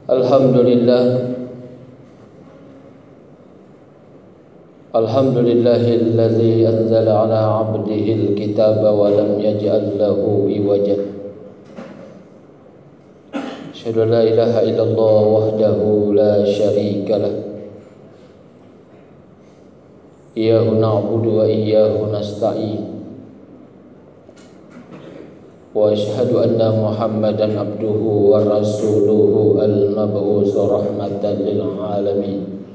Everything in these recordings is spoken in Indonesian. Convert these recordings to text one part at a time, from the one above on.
Alhamdulillahilladzi anzala ala 'abdihil kitaba wa lam yaj'al lahu iwaja. Asyhadu an la ilaha illallah wahdahu la syarika lah. Iyyahu na'budu wa iyyahu nasta'in. Wa asyhadu anna Muhammadan abduhu wa rasuluhu al-mab'uts rahmatan lil alamin.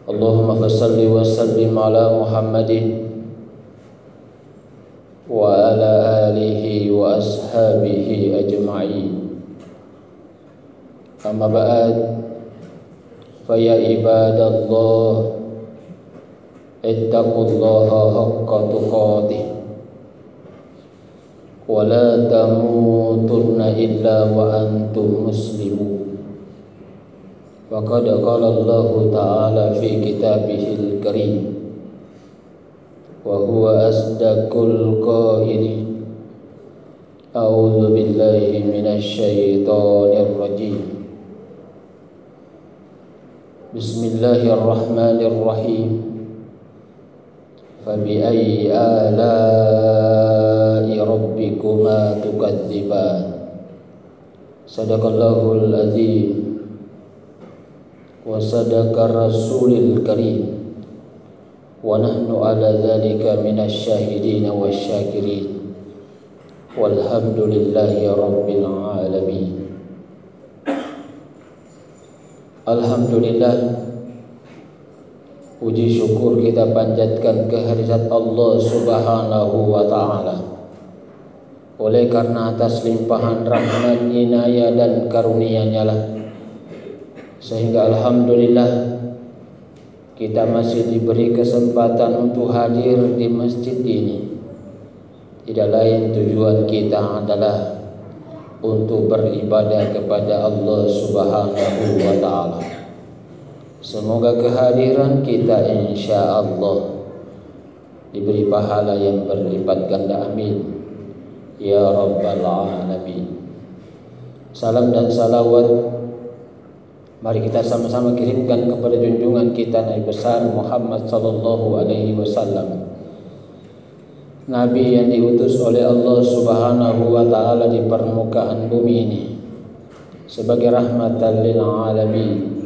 Allahumma fassalli wa sallim ala Muhammadin wa ala alihi wa ashabihi ajma'in. Amma ba'd, fa ya ibadallah ittaqullaha haqqa tuqatih wa la tamutunna illa wa antum muslimun. Faqad qala Allah Ta'ala fi kitabihil karim wa huwa asdaqul qailin. A'udzu billahi minasy syaithanir rajim. Bismillahirrahmanirrahim. Fabi ayyi ala'i rabbikuma tukadziban. Shadaqallahul azim wa sadaqa rasulil karim wa nahnu ala dzalika minasy syahidin wasyakirin walhamdulillahi rabbil alamin. Alhamdulillah, puji syukur kita panjatkan kehadirat Allah Subhanahu wa ta'ala. Oleh karena atas limpahan rahmat, inayah dan karunia-Nya lah, sehingga alhamdulillah kita masih diberi kesempatan untuk hadir di masjid ini. Tidak lain tujuan kita adalah untuk beribadah kepada Allah Subhanahu wa ta'ala. Semoga kehadiran kita insya Allah diberi pahala yang berlipat ganda, amin ya rabbal alamin. Salam dan salawat mari kita sama-sama kirimkan kepada junjungan kita Nabi besar Muhammad sallallahu alaihi wasallam, Nabi yang diutus oleh Allah Subhanahu wa ta'ala di permukaan bumi ini sebagai rahmatan lil alamin,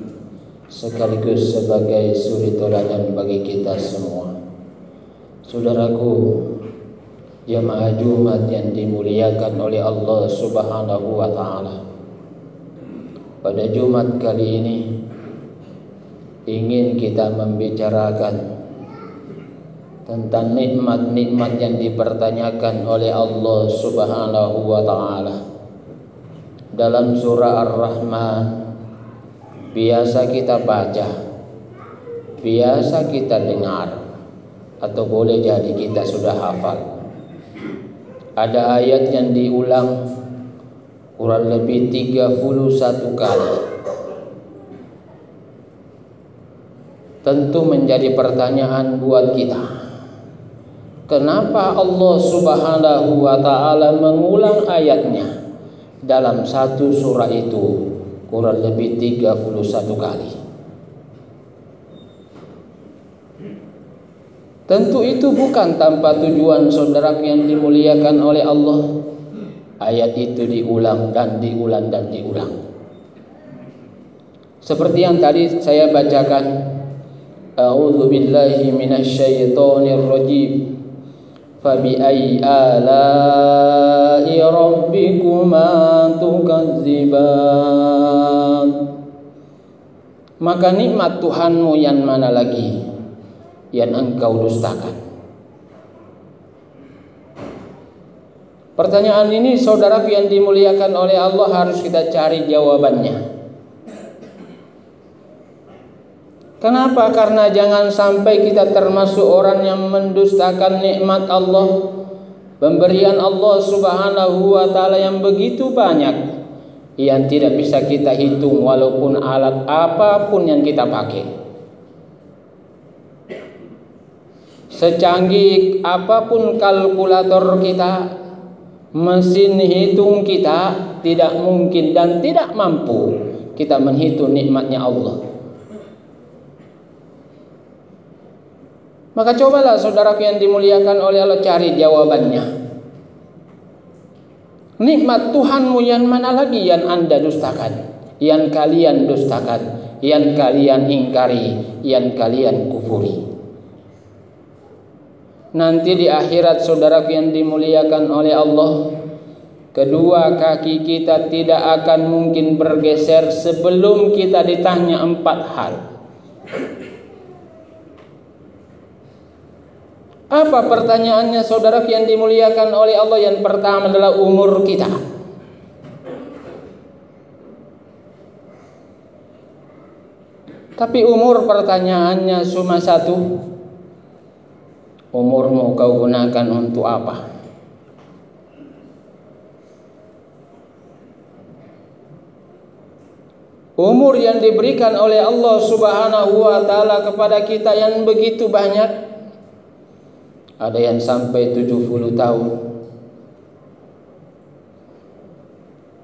sekaligus sebagai suri teladan bagi kita semua. Saudaraku, jamaah Jumat yang dimuliakan oleh Allah Subhanahu wa ta'ala, pada Jumat kali ini ingin kita membicarakan tentang nikmat-nikmat yang dipertanyakan oleh Allah Subhanahu wa ta'ala. Dalam surah Ar-Rahman biasa kita baca, biasa kita dengar, atau boleh jadi kita sudah hafal. Ada ayat yang diulang kurang lebih 31 kali. Tentu menjadi pertanyaan buat kita, kenapa Allah Subhanahu wa ta'ala mengulang ayatnya dalam satu surah itu kurang lebih 31 kali? Tentu itu bukan tanpa tujuan, saudara yang dimuliakan oleh Allah. Ayat itu diulang dan diulang dan diulang. Seperti yang tadi saya bacakan, a'udzu billahi minasy syaithanir rajim. Fabi ayyi ala'i rabbikuma tukadziban. Maka nikmat Tuhanmu yang mana lagi yang engkau dustakan? Pertanyaan ini, saudaraku yang dimuliakan oleh Allah, harus kita cari jawabannya. Kenapa? Karena jangan sampai kita termasuk orang yang mendustakan nikmat Allah, pemberian Allah Subhanahu wa ta'ala yang begitu banyak, yang tidak bisa kita hitung walaupun alat apapun yang kita pakai. Secanggih apapun kalkulator kita, Mesin hitung kita tidak mungkin dan tidak mampu kita menghitung nikmatnya Allah. Maka cobalah saudaraku yang dimuliakan oleh Allah cari jawabannya. Nikmat Tuhanmu yang mana lagi yang Anda dustakan, yang kalian dustakan, yang kalian ingkari, yang kalian kufuri. Nanti di akhirat saudaraku yang dimuliakan oleh Allah, kedua kaki kita tidak akan mungkin bergeser sebelum kita ditanya 4 hal. Apa pertanyaannya saudaraku yang dimuliakan oleh Allah? Yang pertama adalah umur kita. Tapi umur pertanyaannya cuma satu. Umurmu kau gunakan untuk apa? Umur yang diberikan oleh Allah Subhanahu wa taala kepada kita yang begitu banyak. Ada yang sampai 70 tahun.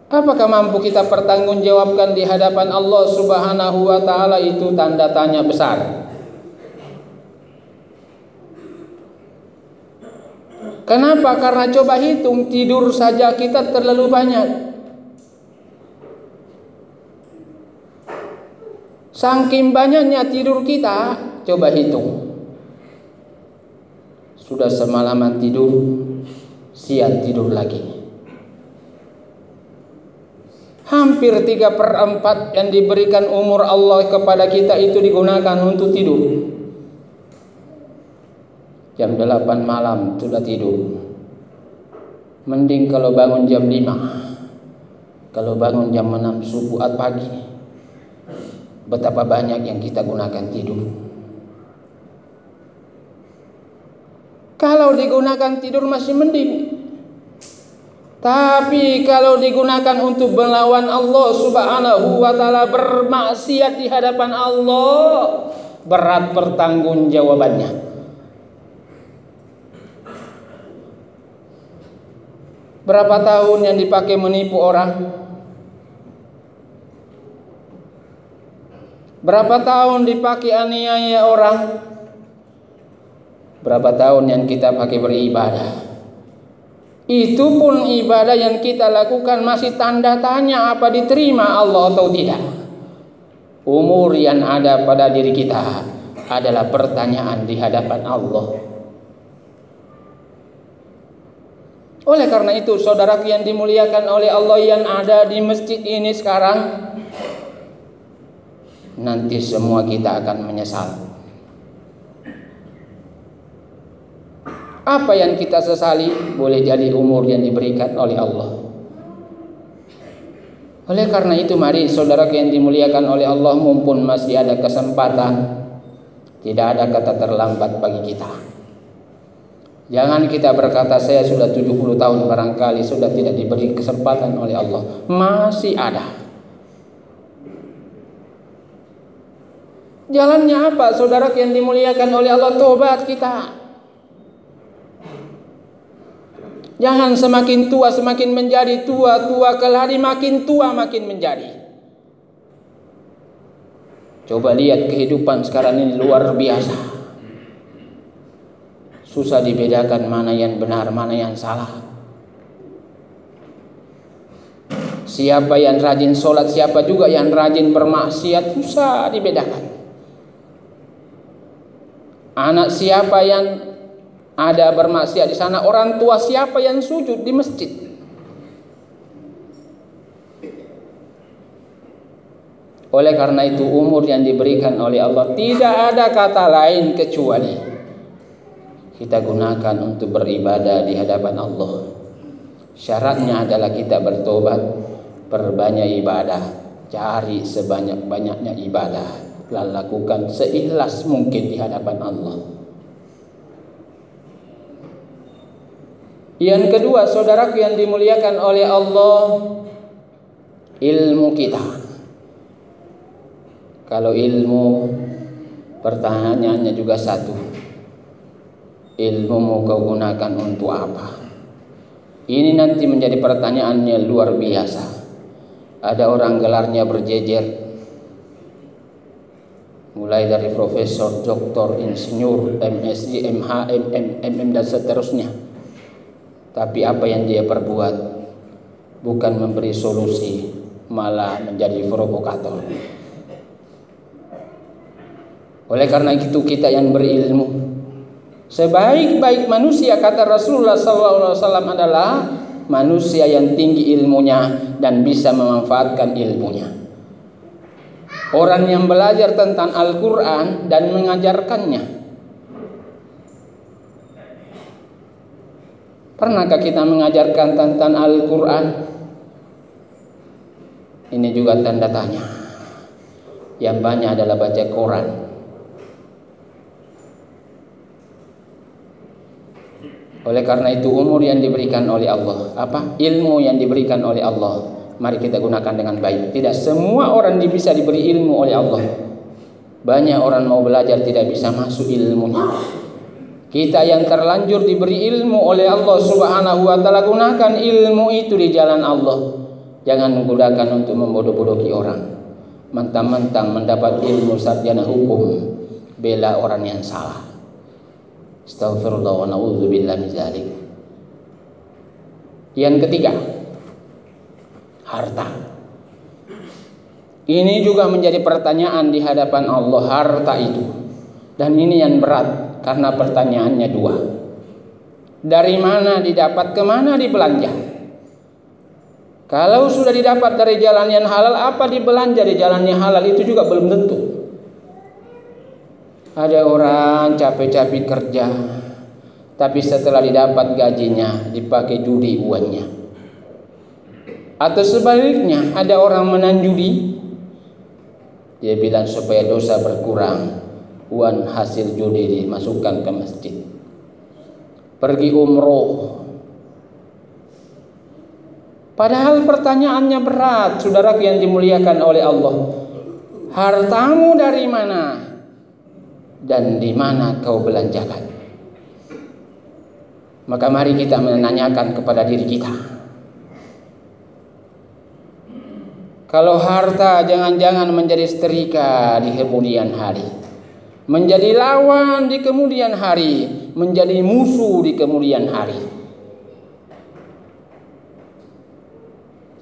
Apakah mampu kita pertanggungjawabkan di hadapan Allah Subhanahu wa taala? Itu tanda tanya besar. Kenapa? Karena coba hitung, tidur saja kita terlalu banyak. Saking banyaknya tidur kita, coba hitung. Sudah semalaman tidur, siang tidur lagi. Hampir 3/4 yang diberikan umur Allah kepada kita itu digunakan untuk tidur. Jam 8 malam sudah tidur. Mending kalau bangun jam 5. Kalau bangun jam 6 subuh atau pagi. Betapa banyak yang kita gunakan tidur. Kalau digunakan tidur masih mending. Tapi kalau digunakan untuk melawan Allah Subhanahu wa taala, bermaksiat di hadapan Allah, berat pertanggungjawabannya. Berapa tahun yang dipakai menipu orang? Berapa tahun dipakai aniaya orang? Berapa tahun yang kita pakai beribadah? Itu pun ibadah yang kita lakukan masih tanda tanya apa diterima Allah atau tidak. Umur yang ada pada diri kita adalah pertanyaan di hadapan Allah. Oleh karena itu saudaraku yang dimuliakan oleh Allah yang ada di masjid ini sekarang, nanti semua kita akan menyesal. Apa yang kita sesali boleh jadi umur yang diberikan oleh Allah. Oleh karena itu mari saudaraku yang dimuliakan oleh Allah, mumpun masih ada kesempatan, tidak ada kata terlambat bagi kita. Jangan kita berkata saya sudah 70 tahun barangkali sudah tidak diberi kesempatan oleh Allah. Masih ada. Jalannya apa saudaraku yang dimuliakan oleh Allah? Tobat kita. Jangan semakin tua semakin menjadi tua, tua kelari makin tua makin menjadi. Coba lihat kehidupan sekarang ini luar biasa. Susah dibedakan mana yang benar, mana yang salah. Siapa yang rajin sholat, siapa juga yang rajin bermaksiat, susah dibedakan. Anak siapa yang ada bermaksiat di sana, orang tua siapa yang sujud di masjid. Oleh karena itu umur yang diberikan oleh Allah tidak ada kata lain kecuali kita gunakan untuk beribadah di hadapan Allah. Syaratnya adalah kita bertobat, perbanyak ibadah, cari sebanyak-banyaknya ibadah, lalu lakukan seikhlas mungkin di hadapan Allah. Yang kedua, saudaraku yang dimuliakan oleh Allah, ilmu kita. Kalau ilmu, pertanyaannya juga satu. Ilmumu kau gunakan untuk apa? Ini nanti menjadi pertanyaannya luar biasa. Ada orang gelarnya berjejer, mulai dari profesor, doktor, insinyur, MSc, MH, MM dan seterusnya. Tapi apa yang dia perbuat bukan memberi solusi, malah menjadi provokator. Oleh karena itu kita yang berilmu, sebaik-baik manusia kata Rasulullah SAW adalah manusia yang tinggi ilmunya dan bisa memanfaatkan ilmunya. Orang yang belajar tentang Al-Quran dan mengajarkannya. Pernahkah kita mengajarkan tentang Al-Quran? Ini juga tanda tanya. Yang banyak adalah baca Quran. Oleh karena itu umur yang diberikan oleh Allah, ilmu yang diberikan oleh Allah, mari kita gunakan dengan baik. Tidak semua orang bisa diberi ilmu oleh Allah. Banyak orang mau belajar tidak bisa masuk ilmunya. Kita yang terlanjur diberi ilmu oleh Allah Subhanahu wa taala, gunakan ilmu itu di jalan Allah. Jangan menggunakan untuk membodoh-bodohi orang. Mentang-mentang mendapat ilmu sarjana hukum, bela orang yang salah. Astaghfirullah wa na'udzubillah min dzalik. Yang ketiga, harta. Ini juga menjadi pertanyaan di hadapan Allah, harta itu. Dan ini yang berat karena pertanyaannya dua. Dari mana didapat, kemana dibelanja? Kalau sudah didapat dari jalan yang halal, apa dibelanja di jalan yang halal itu juga belum tentu. Ada orang capek-capek kerja, tapi setelah didapat gajinya dipakai judi uangnya. Atau sebaliknya, ada orang menang judi, dia bilang supaya dosa berkurang, uang hasil judi dimasukkan ke masjid. Pergi umroh. Padahal pertanyaannya berat, saudaraku yang dimuliakan oleh Allah. Hartamu dari mana? Dan di mana kau belanjakan? Maka mari kita menanyakan kepada diri kita. Kalau harta jangan-jangan menjadi setrika di kemudian hari, menjadi lawan di kemudian hari, menjadi musuh di kemudian hari.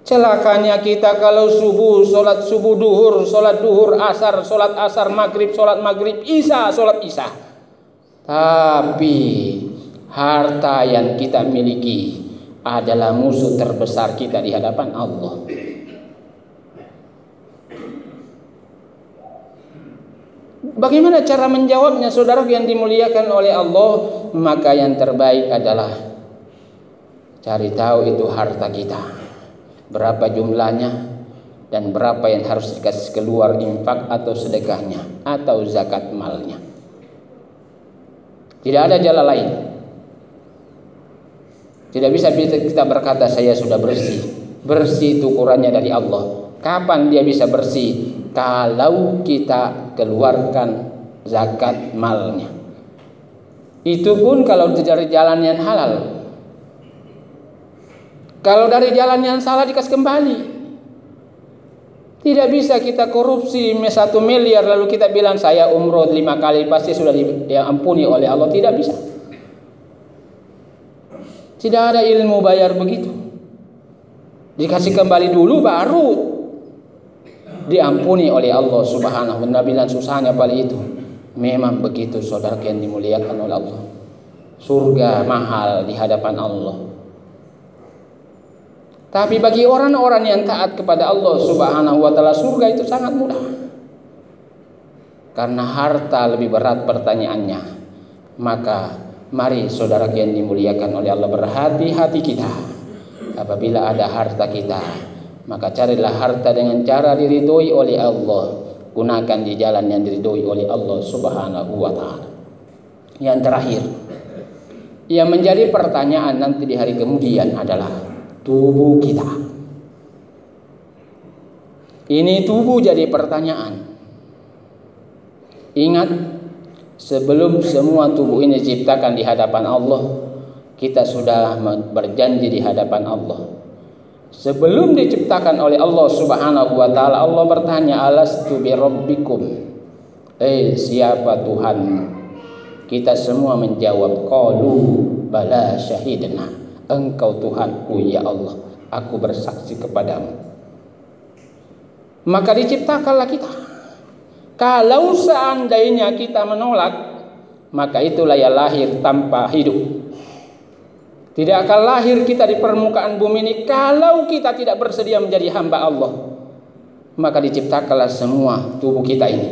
Celakanya kita kalau subuh, sholat subuh duhur, sholat duhur, asar, sholat asar, maghrib, sholat maghrib, isya, sholat isya. Tapi harta yang kita miliki adalah musuh terbesar kita di hadapan Allah. Bagaimana cara menjawabnya, saudara yang dimuliakan oleh Allah? Maka yang terbaik adalah cari tahu itu harta kita, berapa jumlahnya dan berapa yang harus dikasih keluar infak atau sedekahnya atau zakat malnya. Tidak ada jalan lain. Tidak bisa kita berkata saya sudah bersih. Bersih itu ukurannya dari Allah. Kapan dia bisa bersih? Kalau kita keluarkan zakat malnya. Itu pun kalau dari jalan yang halal. Kalau dari jalan yang salah dikasih kembali. Tidak bisa kita korupsi 1 miliar lalu kita bilang saya umroh 5 kali pasti sudah diampuni oleh Allah. Tidak bisa. Tidak ada ilmu bayar begitu. Dikasih kembali dulu baru diampuni oleh Allah Subhanahu wa taala. Bilang susahnya paling itu. Memang begitu saudara yang dimuliakan oleh Allah. Surga mahal di hadapan Allah. Tapi bagi orang-orang yang taat kepada Allah Subhanahu wa taala, surga itu sangat mudah. Karena harta lebih berat pertanyaannya. Maka mari saudara yang dimuliakan oleh Allah, berhati-hati kita. Apabila ada harta kita, maka carilah harta dengan cara diridhoi oleh Allah. Gunakan di jalan yang diridhoi oleh Allah Subhanahu wa taala. Yang terakhir, yang menjadi pertanyaan nanti di hari kemudian adalah tubuh kita. Ini tubuh jadi pertanyaan. Ingat, sebelum semua tubuh ini diciptakan di hadapan Allah, kita sudah berjanji di hadapan Allah. Sebelum diciptakan oleh Allah Subhanahu wa taala, Allah bertanya, alastu bi rabbikum, siapa Tuhanmu? Kita semua menjawab, qalu bala syahidna, engkau Tuhanku ya Allah, aku bersaksi kepadamu. Maka diciptakanlah kita. Kalau seandainya kita menolak, maka itulah yang lahir tanpa hidup. Tidak akan lahir kita di permukaan bumi ini kalau kita tidak bersedia menjadi hamba Allah. Maka diciptakanlah semua tubuh kita ini.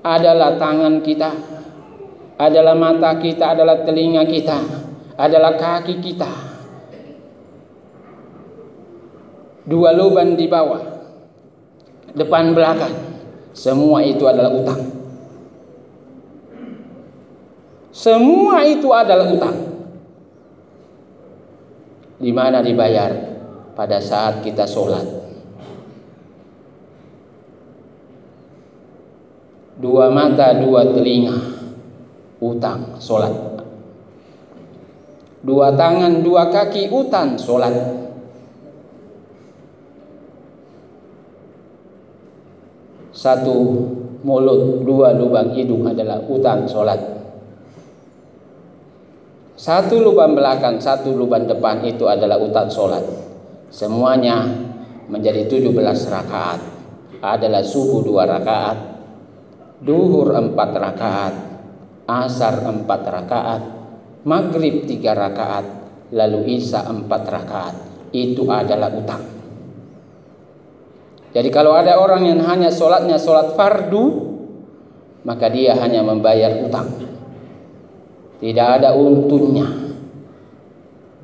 Adalah tangan kita, adalah mata kita, adalah telinga kita, adalah kaki kita. 2 lubang di bawah, depan belakang, semua itu adalah utang. Semua itu adalah utang. Di mana dibayar? Pada saat kita sholat. 2 mata, 2 telinga, utang, sholat. 2 tangan, 2 kaki, utang, sholat. 1 mulut, 2 lubang hidung adalah utang, sholat. 1 lubang belakang, 1 lubang depan itu adalah utang sholat. Semuanya menjadi 17 rakaat. Adalah subuh 2 rakaat, duhur 4 rakaat, asar 4 rakaat, maghrib 3 rakaat, lalu isya 4 rakaat. Itu adalah utang. Jadi kalau ada orang yang hanya sholatnya sholat fardu, maka dia hanya membayar utang. Tidak ada untungnya.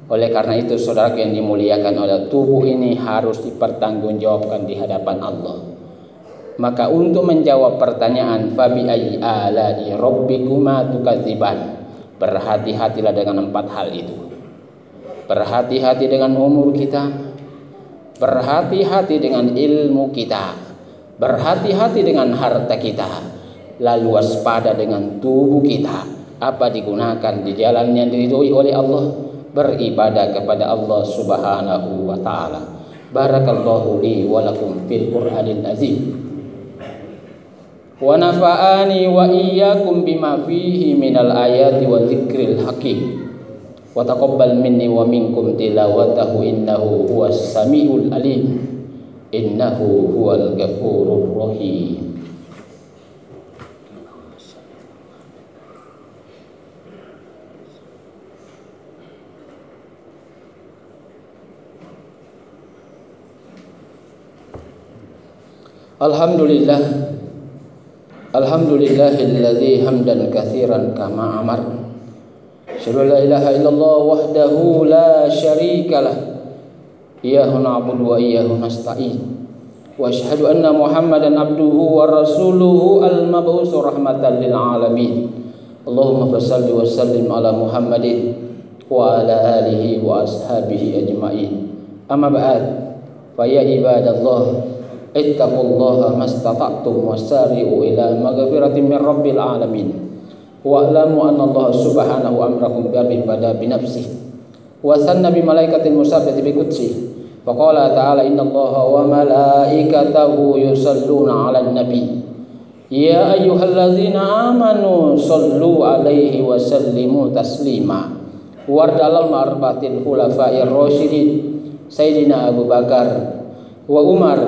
Oleh karena itu saudara yang dimuliakan oleh tubuh ini harus dipertanggungjawabkan di hadapan Allah. Maka untuk menjawab pertanyaan fabi ayyi ala'i rabbikuma tukadziban, berhati-hatilah dengan 4 hal itu. Berhati-hati dengan umur kita, berhati-hati dengan ilmu kita, berhati-hati dengan harta kita, lalu waspada dengan tubuh kita. Apa digunakan di jalan yang diridhoi oleh Allah, beribadah kepada Allah Subhanahu wa taala. Barakallahu li wa lakum fil Qur'anil azim. Wa nafa'ani wa iyyakum bima fihi minal ayati wa dzikril hakim. Wa taqabbal minni wa minkum tilawatahu innahu huwas samiul alim. Innahu huwal ghafurur rahim. Alhamdulillahilladzi hamdan katsiran kama amar. Asyhadu la ilaha illallah wahdahu la syarikalah. Iyyahu na'budu wa iyyahu nasta'in. Wa asyhadu anna Muhammadan abduhu wa rasuluhu al-mab'uts rahmatan lil alamin. Allahumma shalli wa sallim ala Muhammadin wa ala alihi wa ashabihi ajma'in. Amma ba'd. Fa ya ibadallah, ittaqullaha mastata'tum wasari'u ila maghfiratin min rabbil alamin. Wa'lamu anna Allah subhanahu amrakum bi'ibada binafsihi wa sanna bi malaikatin musabbihati bi qudsihi. Faqala ta'ala innallaha wa malaikatahu yusalluna 'alan nabi. Ya ayyuhallazina amanu sallu 'alaihi wa sallimu taslima. Wardalal ma'arbatil khulafa'ir rasyidin Sayyidina Abu Bakar wa Umar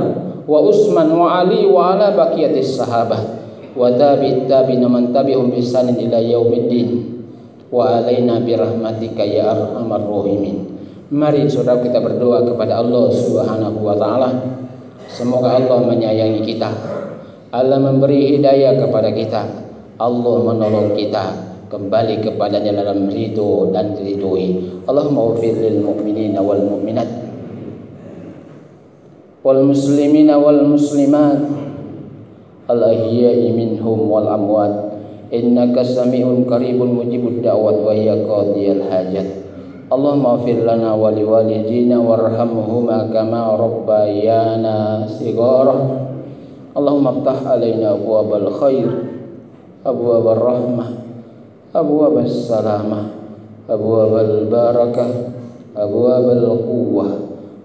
wa Utsman wa Ali wa ala baqiyatis sahabah wa tabi'it tabi'in man tabi'hum bi ihsanin ila yaumiddin wa alaina bi rahmatika ya arhamar rahimin. Mari saudara kita berdoa kepada Allah Subhanahu wa taala. Semoga Allah menyayangi kita, Allah memberi hidayah kepada kita, Allah menolong kita kembali kepadanya dalam ridho dan diridhoi. Allahumma ighfir lil mu'minina wal mu'minat wal muslimina wal muslimat al ahya'i minhum wal amwat innaka sami'un qaribun mujibud da'wat wa ya qadiyal hajat. Allahumma ighfir lana wa liwalidina warhamhuma kama rabbayana shighara. Allahumma iftah alaina abwaabal khair abwaabur rahmah أبواب السلامة أبواب البركة أبواب القوة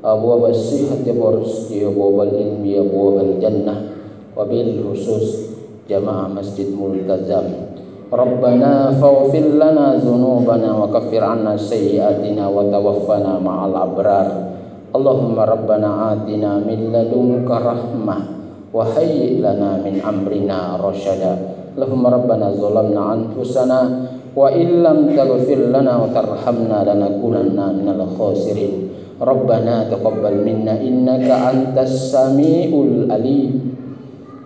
أبواب الصحة والرزق أبواب العلم أبواب الجنة وبالخصوص جماعة مسجد ملتزم ربنا فاغفر لنا ذنوبنا وكفر عنا سيئاتنا وتوفنا مع الأبرار اللهم ربنا آتنا من لدنك رحمة وهيئ لنا من أمرنا رشدا اللهم ربنا ظلمنا أنفسنا وإن لم تغفر لنا وترحمنا لنكونن من الخاسرين ربنا تقبل منا إنك أنت السميع العليم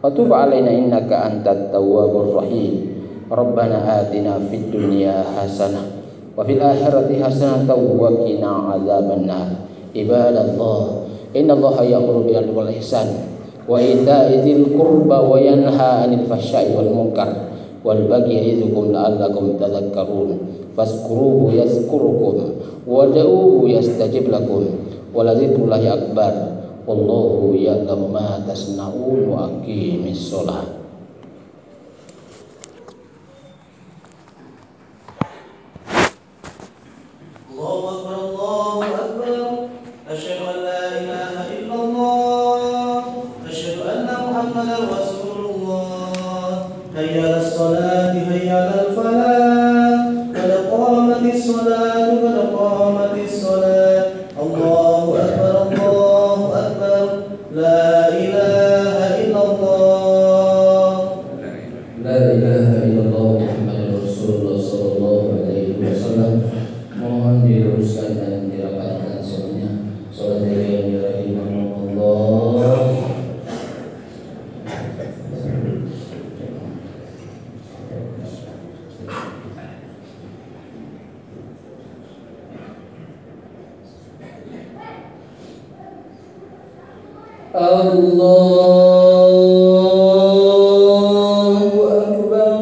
وتب علينا إنك أنت التواب الرحيم ربنا آتنا في الدنيا حسنة وفي الآخرة حسنة وقنا عذاب النار عباد الله إن الله يأمر بالعدل والإحسان وإيتاء ذي القربى وينهى عن الفحشاء والمنكر والبغي يعظكم لعلكم تذكرون فاذكروه يذكركم وادعوه يستجب لكم ولذكر الله أكبر والله يعلم ما تصنعون وأقيموا الصلاة. الله أكبر الله أكبر أشهد أن لا إله إلا الله أشهد أن محمدا رسول الله حي على الصلاة حي على الفلاح قد قامت الصلاة قد قامت الصلاة الله أكبر الله أكبر لا إله إلا الله لا إله إلا الله محمد رسول الله صلى الله عليه وسلم. Mohon diluruskan dan dirapatkan semuanya. Salat yang rahimahullah. Allahu Akbar.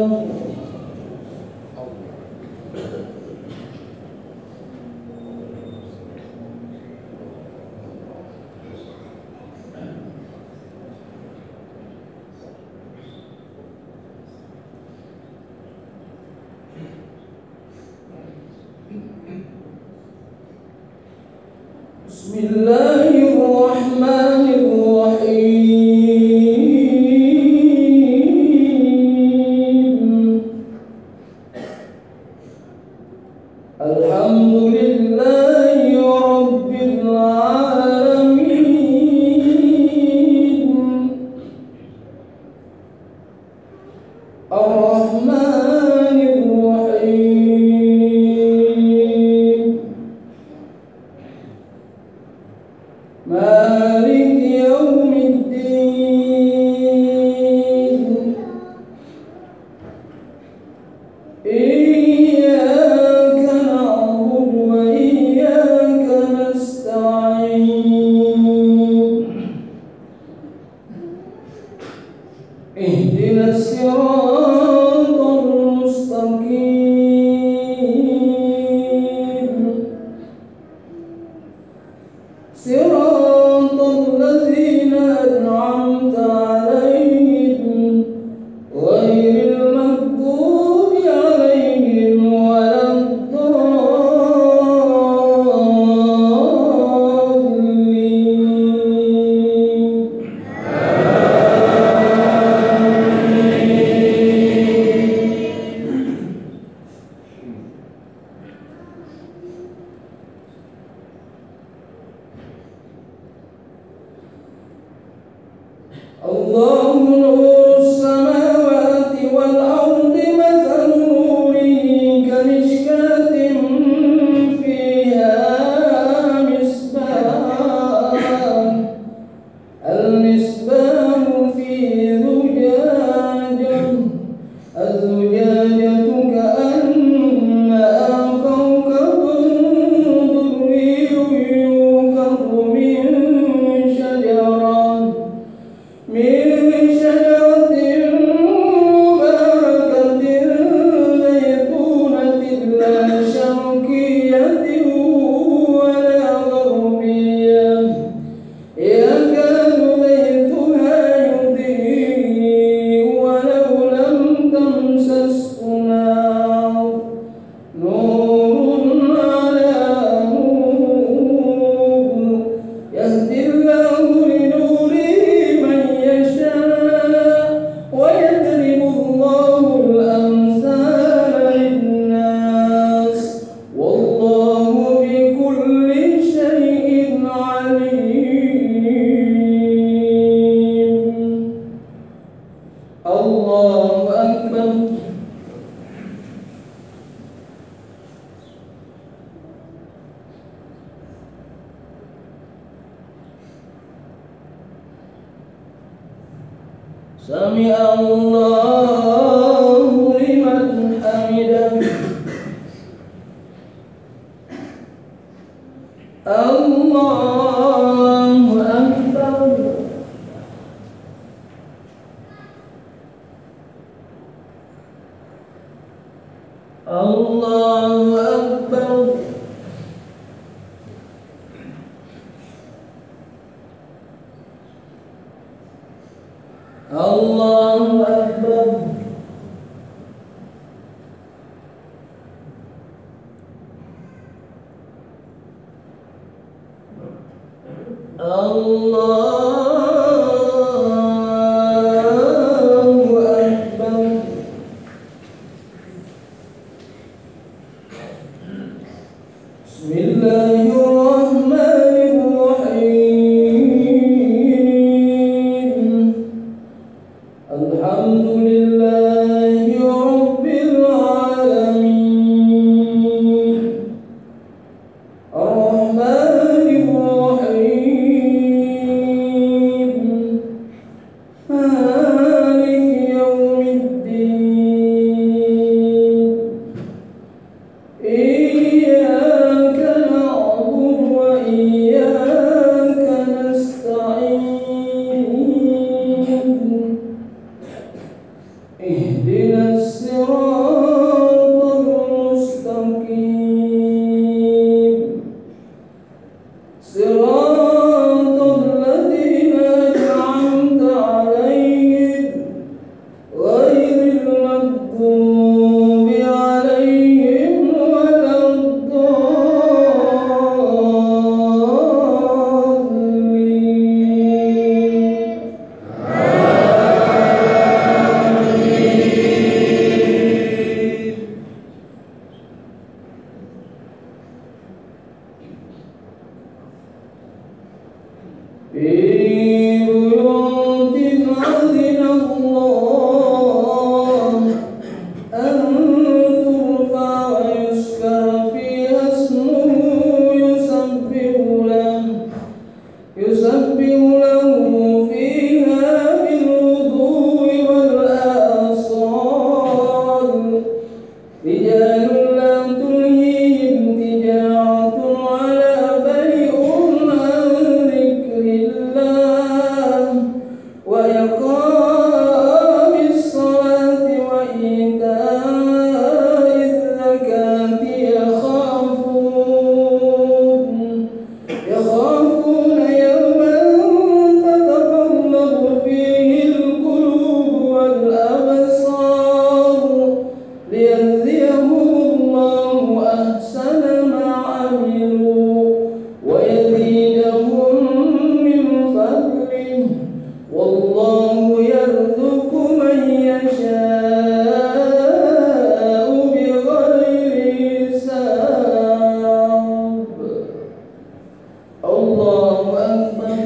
Bismillahirrahmanirrahim. Alhamdulillahi rabbil alamin. Ar-Rahmanir Rahim. Malik yaumiddin. Iyyaka na'budu wa iyyaka nasta'in. Ihdinas siratal mustaqim. Siratal ladzina an'amta 'alaihim ghairil maghdubi 'alaihim waladdallin. Allahu nurus samawati wal ardi mathalu nurihi kamishkatin fiha misbah al-misbahu fi zujajah az-zujajatu ka'annaha kawkabun durriyyun yuqadu min shajarah min Sami Allahu liman hamidah. Allahu Akbar. Allahu Akbar. Allahu Akbar. Allahu Akbar. Bismillahirrahmanirrahim. Alhamdulillahi Rabbil alamin. Ar-Rahmanir-Rahim. Maliki yawmiddin. Iyyaka na'budu wa iyyaka nasta'in. Ihdinas siratal mustaqim. Siratal ladzina an'amta 'alaihim ghairil maghdubi 'alaihim waladdallin. بيوت أذن الله أن ترفع ويذكر فيها اسمه يسبح له فيها بالغدو والآصال رجال لا تلهيهم تجارة ولا بيع عن ذكر الله وإقام الصلاة وإيتاء الزكاة يخافون يوما تتقلب فيه القلوب والأبصار ليجزيهم الله أحسن ما عملوا ويزيدهم من فضله والله يرزق من يشاء بغير حساب. الله أكبر.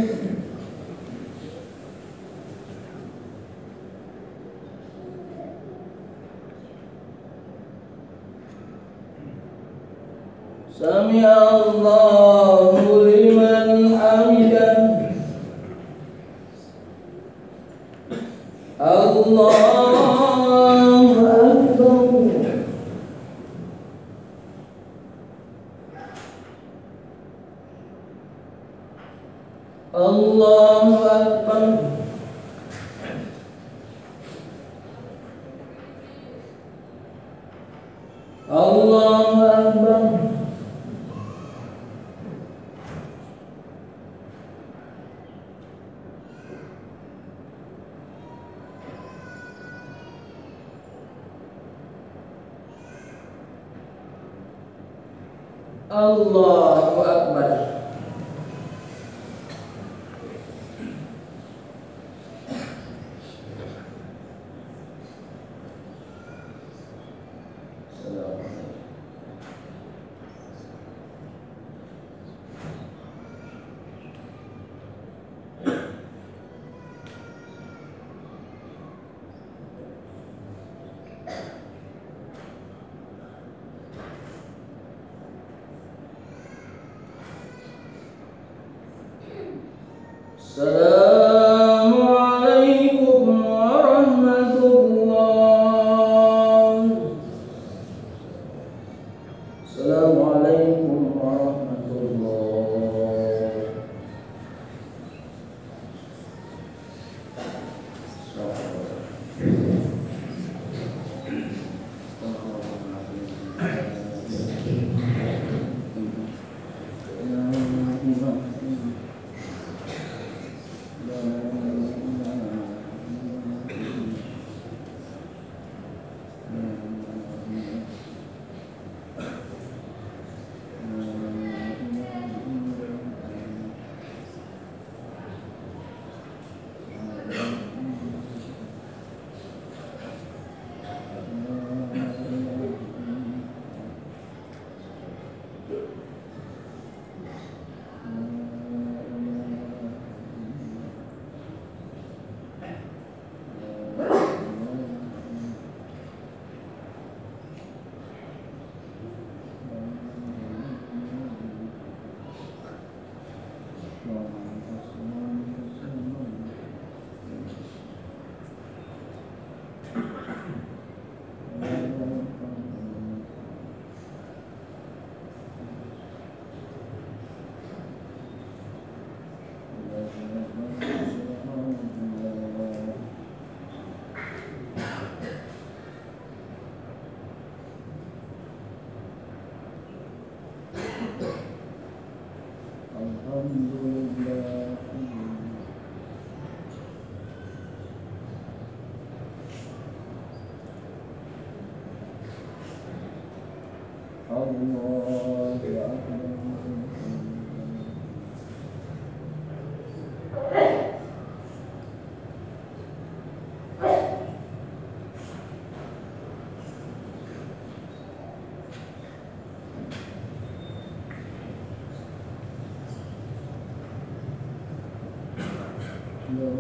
Sami Allahu liman hamidah. Allahu Akbar. Allahu Akbar. Allahu Akbar. Allahu Akbar. Assalamualaikum Alhamdulillah. Allahu Akbar.